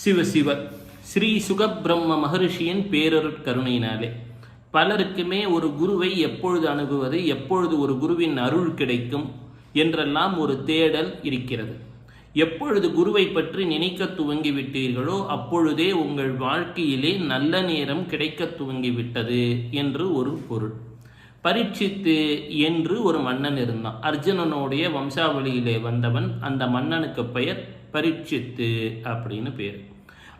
சிவ சிவ ஸ்ரீ சுகபிரம்ம மகரிஷியின் பேரருட் கருணையினாலே பலருக்குமே ஒரு குருவை எப்பொழுது அணுகுவது, எப்பொழுது ஒரு குருவின் அருள் கிடைக்கும் என்றெல்லாம் ஒரு தேடல் இருக்கிறது. எப்பொழுது குருவை பற்றி நினைக்க துவங்கிவிட்டீர்களோ அப்பொழுதே உங்கள் வாழ்க்கையிலே நல்ல நேரம் கிடைக்க துவங்கிவிட்டது என்று ஒரு பொருள். பரீட்சித்து என்று ஒரு மன்னன் இருந்தான். அர்ஜுனனுடைய வம்சாவளியிலே வந்தவன். அந்த மன்னனுக்கு பெயர் பரீட்சித்து அப்படின்னு பேர்.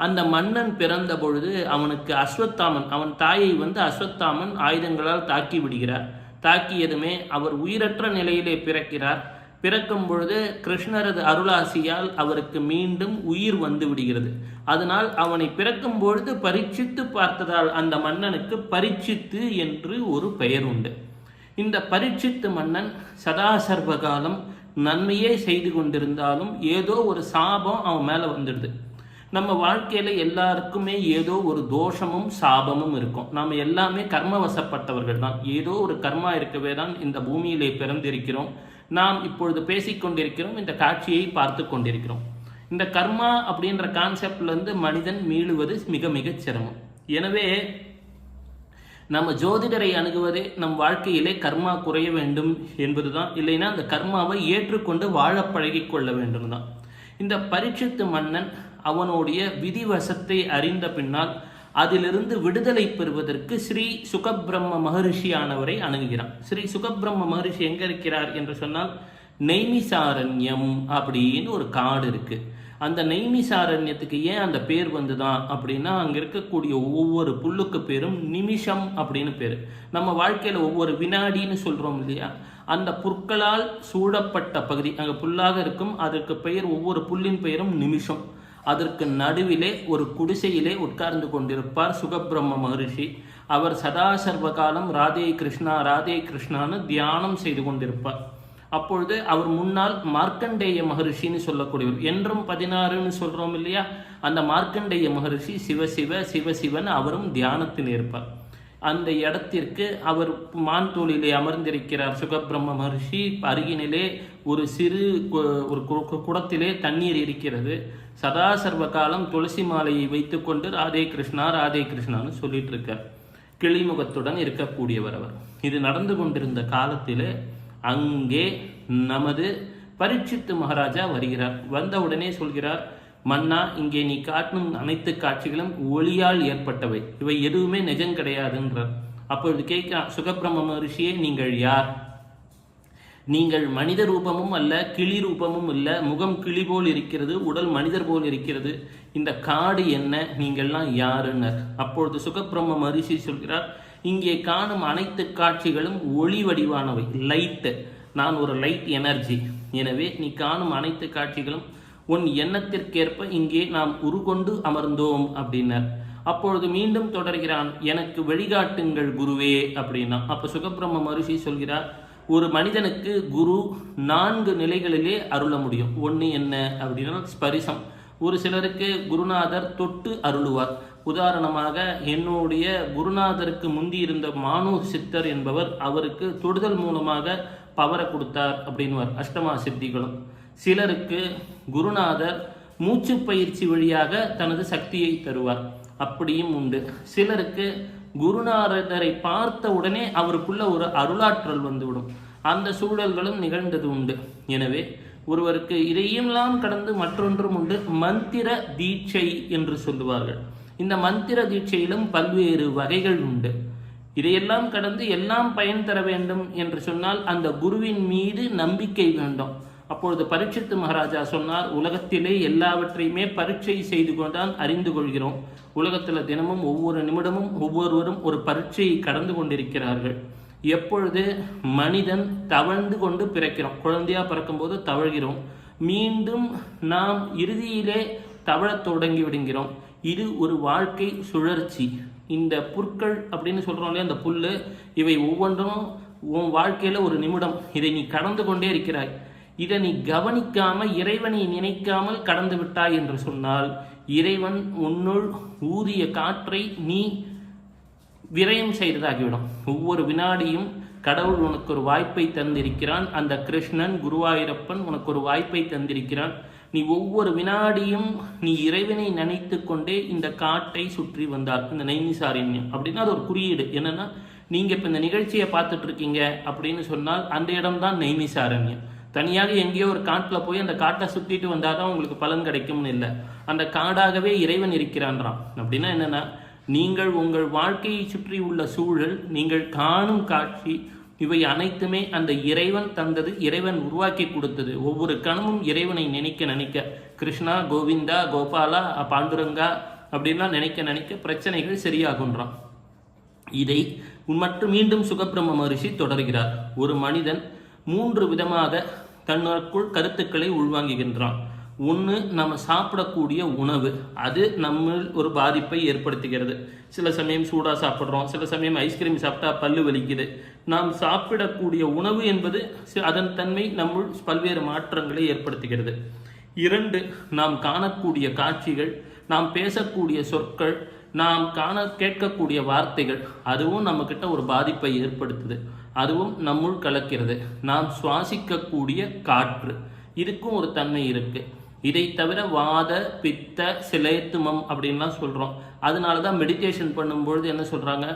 அந்த மன்னன் பிறந்த பொழுது அவனுக்கு அஸ்வத்தாமன், அவன் தாயை அஸ்வத்தாமன் ஆயுதங்களால் தாக்கி விடுகிறார். தாக்கியதுமே அவர் உயிரற்ற நிலையிலே பிறக்கிறார். பிறக்கும் பொழுது கிருஷ்ணரது அருளாசியால் அவருக்கு மீண்டும் உயிர் வந்து விடுகிறது. அதனால் அவனை பிறக்கும் பொழுது பரீட்சித்து பார்த்ததால் அந்த மன்னனுக்கு பரீட்சித்து என்று ஒரு பெயர் உண்டு. இந்த பரீட்சித்து மன்னன் சதா சர்வகாலம் நன்மையே செய்து கொண்டிருந்தாலும் ஏதோ ஒரு சாபம் அவன் மேலே வந்துடுது. நம்ம வாழ்க்கையில் எல்லாருக்குமே ஏதோ ஒரு தோஷமும் சாபமும் இருக்கும். நாம் எல்லாமே கர்மவசப்பட்டவர்கள் தான். ஏதோ ஒரு கர்மா இருக்கவே தான் இந்த பூமியிலே பிறந்திருக்கிறோம். நாம் இப்பொழுது பேசிக்கொண்டிருக்கிறோம், இந்த காட்சியை பார்த்து கொண்டிருக்கிறோம். இந்த கர்மா அப்படின்ற கான்செப்ட்லேருந்து மனிதன் மீளுவது மிக மிக சிரமம். எனவே நம்ம ஜோதிடரை அணுகுவதே நம் வாழ்க்கையிலே கர்மா குறைய வேண்டும் என்பது தான். இல்லைன்னா அந்த கர்மாவை ஏற்றுக்கொண்டு வாழ பழகி கொள்ள வேண்டும் தான். இந்த பரீட்சித்து மன்னன் அவனுடைய விதிவசத்தை அறிந்த பின்னால் அதிலிருந்து விடுதலை பெறுவதற்கு ஸ்ரீ சுகபிரம்ம மகரிஷியானவரை அணுகுகிறான். ஸ்ரீ சுகபிரம்ம மகரிஷி எங்க இருக்கிறார் என்று சொன்னால் நைமிசாரண்யம் அப்படின்னு ஒரு காடு இருக்கு. அந்த நைமிசாரண்யத்துக்கு ஏன் அந்த பேர் வந்துதான் அப்படின்னா, அங்க இருக்கக்கூடிய ஒவ்வொரு புல்லுக்கு பேரும் நிமிஷம் அப்படின்னு பேரு. நம்ம வாழ்க்கையில ஒவ்வொரு வினாடின்னு சொல்றோம் இல்லையா, அந்த புற்களால் சூழப்பட்ட பகுதி அங்க புல்லாக இருக்கும். அதற்கு பெயர், ஒவ்வொரு புல்லின் பெயரும் நிமிஷம். அதற்கு நடுவிலே ஒரு குடிசையிலே உட்கார்ந்து கொண்டிருப்பார் சுகபிரம்ம மகரிஷி. அவர் சதா சர்வகாலம் ராதே கிருஷ்ணா ராதே கிருஷ்ணான்னு தியானம் செய்து கொண்டிருப்பார். அப்பொழுது அவர் முன்னால் மார்க்கண்டேய மகரிஷின்னு சொல்லக்கூடியவர், என்றும் 16ன்னு சொல்றோம் இல்லையா, அந்த மார்க்கண்டேய மகரிஷி சிவசிவ சிவசிவன் அவரும் தியானத்தில் இருப்பார். அந்த இடத்திற்கு அவர் மான் தோளிலே அமர்ந்திருக்கிறார் சுகபிரம்ம மகர்ஷி. அருகினிலே ஒரு சிறு ஒரு குடத்திலே தண்ணீர் இருக்கிறது. சதா சர்வ காலம் துளசி மாலையை வைத்துக்கொண்டு ராதே கிருஷ்ணா ராதே கிருஷ்ணான்னு சொல்லிட்டு இருக்கார். கிளிமுகத்துடன் இருக்கக்கூடியவர் அவர். இது நடந்து கொண்டிருந்த காலத்திலே அங்கே நமது பரீட்சித்து மகாராஜா வருகிறார். வந்த உடனே சொல்கிறார், மன்னா, இங்கே நீ காட்டும் அனைத்து காட்சிகளும் ஒளியால் ஏற்பட்டவை, இவை எதுவுமே நிஜம் கிடையாதுன்றார். அப்பொழுது கேட்கிறான், சுகபிரம்ம மகரிஷியே, நீங்கள் யார்? நீங்கள் மனித ரூபமும் அல்ல, கிளி ரூபமும் இல்லை. முகம் கிளி போல் இருக்கிறது, உடல் மனிதர் போல் இருக்கிறது. இந்த காடு என்ன? நீங்கள்லாம் யாருன்னர். அப்பொழுது சுகபிரம்ம மகரிஷி சொல்கிறார், இங்கே காணும் அனைத்து காட்சிகளும் ஒளி வடிவானவை, லைட்டு. நான் ஒரு லைட் எனர்ஜி. எனவே நீ காணும் அனைத்து காட்சிகளும் உன் எண்ணத்திற்கேற்ப இங்கே நாம் உருகொண்டு அமர்ந்தோம் அப்படின்னார். அப்பொழுது மீண்டும் தொடர்கிறான், எனக்கு வழிகாட்டுங்கள் குருவே அப்படின்னா. அப்ப சுகபிரம்ம மகரிஷி சொல்கிறார், ஒரு மனிதனுக்கு குரு 4 நிலைகளிலே அருள முடியும். ஒன்று என்ன அப்படின்னா ஸ்பரிசம். ஒரு சிலருக்கு குருநாதர் தொட்டு அருளுவார். உதாரணமாக என்னுடைய குருநாதருக்கு முந்தி இருந்த மானு சித்தர் என்பவர், அவருக்கு தொடுதல் மூலமாக பவரை கொடுத்தார் அப்படின்வார், அஷ்டமா சித்திகளும். சிலருக்கு குருநாதர் மூச்சு பயிற்சி வழியாக தனது சக்தியை தருவார், அப்படியும் உண்டு. சிலருக்கு குருநாதரை பார்த்த உடனே அவருக்குள்ள ஒரு அருளாற்றல் வந்துவிடும். அந்த சூழல்களும் நிகழ்ந்தது உண்டு. எனவே ஒருவருக்கு இதையெல்லாம் கடந்து மற்றொன்றும் உண்டு, மந்திர தீட்சை என்று சொல்லுவார்கள். இந்த மந்திர தீட்சையிலும் பல்வேறு வகைகள் உண்டு. இதையெல்லாம் கடந்து எல்லாம் பயன் தர வேண்டும் என்று சொன்னால் அந்த குருவின் மீது நம்பிக்கை வேண்டும். அப்பொழுது பரீட்சித்து மகாராஜா சொன்னார், உலகத்திலே எல்லாவற்றையுமே பரீட்சை செய்து கொண்டான் அறிந்து கொள்கிறோம். உலகத்தில் தினமும் ஒவ்வொரு நிமிடமும் ஒவ்வொருவரும் ஒரு பரீட்சையை கடந்து கொண்டிருக்கிறார்கள். எப்பொழுது மனிதன் தவழ்ந்து கொண்டு பிறக்கிறோம், குழந்தையா பிறக்கும்போது தவழ்கிறோம், மீண்டும் நாம் இறுதியிலே தவழத் தொடங்கி விடுகிறோம். இது ஒரு வாழ்க்கை சுழற்சி. இந்த புற்கள் அப்படின்னு சொல்றோம் இல்லையா, அந்த புல்லு, இவை ஒவ்வொன்றும் உன் வாழ்க்கையில ஒரு நிமிடம். இதை நீ கடந்து கொண்டே இருக்கிறாய். இதை நீ கவனிக்காம இறைவனை நினைக்காமல் கடந்து விட்டாய் என்று சொன்னால் இறைவன் உன்னுள் ஊதிய காற்றை நீ விரயம் செய்ததாகிவிடும். ஒவ்வொரு வினாடியும் கடவுள் உனக்கு ஒரு வாய்ப்பை தந்திருக்கிறான். அந்த கிருஷ்ணன் குருவாயூரப்பன் உனக்கு ஒரு வாய்ப்பை தந்திருக்கிறான். நீ ஒவ்வொரு வினாடியும் நீ இறைவனை நினைத்து கொண்டே இந்த காட்டை சுற்றி வந்தார். இந்த நைமிசாரண்யம் அப்படின்னா அது ஒரு குறியீடு. என்னன்னா, நீங்க இப்ப இந்த நிகழ்ச்சியை பார்த்துட்டு இருக்கீங்க அப்படின்னு சொன்னால் அந்த இடம் தான் நைமிசாரண்யம். தனியாக எங்கேயோ ஒரு காட்டில் போய் அந்த காட்டை சுற்றிட்டு வந்தால் தான் உங்களுக்கு பலன் கிடைக்கும்னு இல்லை. அந்த காடாகவே இறைவன் இருக்கிறான்றான். அப்படின்னா என்னன்னா, நீங்கள் உங்கள் வாழ்க்கையை சுற்றி உள்ள சூழல், நீங்கள் காணும் காட்சி, இவை அனைத்துமே அந்த இறைவன் தந்தது, இறைவன் உருவாக்கி கொடுத்தது. ஒவ்வொரு கணமும் இறைவனை நினைக்க நினைக்க, கிருஷ்ணா, கோவிந்தா, கோபாலா, பாண்டுரங்கா அப்படின்லாம் நினைக்க நினைக்க பிரச்சனைகள் சரியாகுன்றான். இதை மற்றும் மீண்டும் சுகபிரம்ம மகரிஷி தொடர்கிறார். ஒரு மனிதன் 3 விதமாக தன்னுக்குள் கருத்துக்களை உள்வாங்குகின்றான். ஒன்று, நம்ம சாப்பிடக்கூடிய உணவு, அது நம்ம ஒரு பாதிப்பை ஏற்படுத்துகிறது. சில சமயம் சூடாக சாப்பிட்றோம், சில சமயம் ஐஸ்கிரீம் சாப்பிட்டா பல்லு வலிக்குது. நாம் சாப்பிடக்கூடிய உணவு என்பது அதன் தன்மை நம்முள் பல்வேறு மாற்றங்களை ஏற்படுத்துகிறது. 2, நாம் காணக்கூடிய காட்சிகள், நாம் பேசக்கூடிய சொற்கள், நாம் கேட்கக்கூடிய வார்த்தைகள், அதுவும் நம்மக்கிட்ட ஒரு பாதிப்பை ஏற்படுத்துது. அதுவும் நம்முள் கலக்கிறது. நாம் சுவாசிக்கக்கூடிய காற்று, இதுக்கும் ஒரு தன்மை இருக்கு. இதை தவிர வாத, பித்த, சிலேத்துமம் அப்படின்லாம் சொல்கிறோம். அதனால தான் மெடிடேஷன் பண்ணும்பொழுது என்ன சொல்கிறாங்க,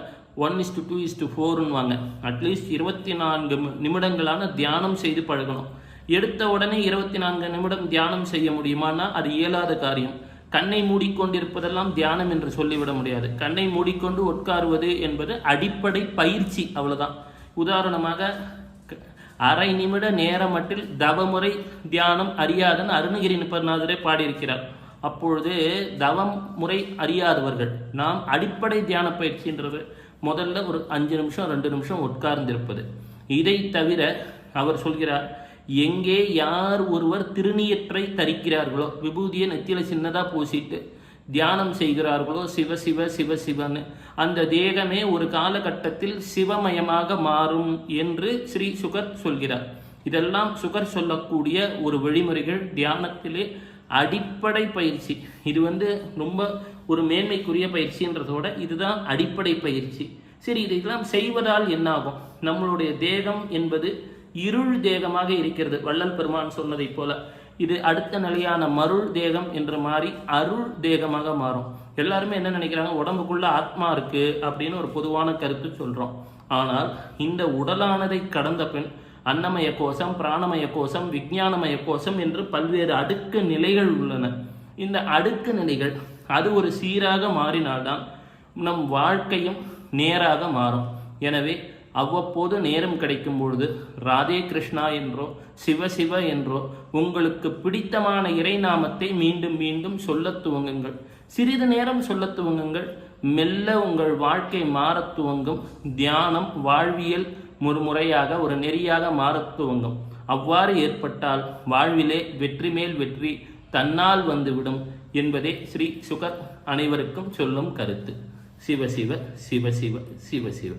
1:2:4ன்னுவாங்க. அட்லீஸ்ட் 24 நிமிடங்களான தியானம் செய்து பழகணும். எடுத்த உடனே 24 நிமிடம் தியானம் செய்ய முடியுமானா அது இயலாத காரியம். கண்ணை மூடிக்கொண்டிருப்பதெல்லாம் தியானம் என்று சொல்லிவிட முடியாது. கண்ணை மூடிக்கொண்டு உட்காருவது என்பது அடிப்படை பயிற்சி, அவ்வளவுதான். உதாரணமாக, அரை நிமிட நேரமட்டில் தவமுறை தியானம் அறியாதன் அருணகிரி நிபர்நாதரே பாடியிருக்கிறார். அப்பொழுது தவம் முறை அறியாதவர்கள் நாம் அடிப்படை தியான பயிற்சின்றது முதல்ல ஒரு 5 நிமிஷம் 2 நிமிஷம் உட்கார்ந்திருப்பது. இதை தவிர அவர் சொல்கிறார், எங்கே யார் ஒருவர் திருநீற்றை தரிக்கிறார்களோ, விபூதியை நெத்தியில சின்னதாக பூசிட்டு தியானம் செய்கிறார்களோ, சிவ சிவ சிவ சிவன்னு, அந்த தேகமே ஒரு காலகட்டத்தில் சிவமயமாக மாறும் என்று ஸ்ரீ சுகர் சொல்கிறார். இதெல்லாம் சுகர் சொல்லக்கூடிய ஒரு வழிமுறைகள், தியானத்திலே அடிப்படை பயிற்சி. இது ரொம்ப ஒரு மேன்மைக்குரிய பயிற்சின்றதோட இதுதான் அடிப்படை பயிற்சி. சரி, இதெல்லாம் செய்வதால் என்னாகும்? நம்மளுடைய தேகம் என்பது இருள் தேகமாக இருக்கிறது. வள்ளல் பெருமான் சொன்னதை போல இது அடுத்த நிலையான மருள் தேகம் என்று மாறி அருள் தேகமாக மாறும். எல்லாருமே என்ன நினைக்கிறாங்க, உடம்புக்குள்ள ஆத்மா இருக்கு அப்படின்னு ஒரு பொதுவான கருத்து சொல்றோம். ஆனால் இந்த உடலானதை கடந்த பின் அன்னமய கோஷம், பிராணமய கோஷம், விஞ்ஞானமய கோஷம் என்று பல்வேறு அடுக்கு நிலைகள் உள்ளன. இந்த அடுக்கு நிலைகள் அது ஒரு சீராக மாறினால்தான் நம் வாழ்க்கையும் நேராக மாறும். எனவே அவ்வப்போது நேரம் கிடைக்கும் பொழுது ராதே கிருஷ்ணா என்றோ சிவ சிவ என்றோ உங்களுக்கு பிடித்தமான இறைநாமத்தை மீண்டும் மீண்டும் சொல்லத் துவங்குங்கள். சிறிது நேரம் சொல்லத் துவங்குங்கள். மெல்ல உங்கள் வாழ்க்கை மாறத் துவங்கும். தியானம் வாழ்வியல் ஒரு முறையாக, ஒரு நெறியாக மாறத் துவங்கும். அவ்வாறு ஏற்பட்டால் வாழ்விலே வெற்றி மேல் வெற்றி தன்னால் வந்துவிடும் என்பதே ஸ்ரீ சுகர் அனைவருக்கும் சொல்லும் கருத்து. சிவ சிவ சிவ சிவ சிவ சிவ.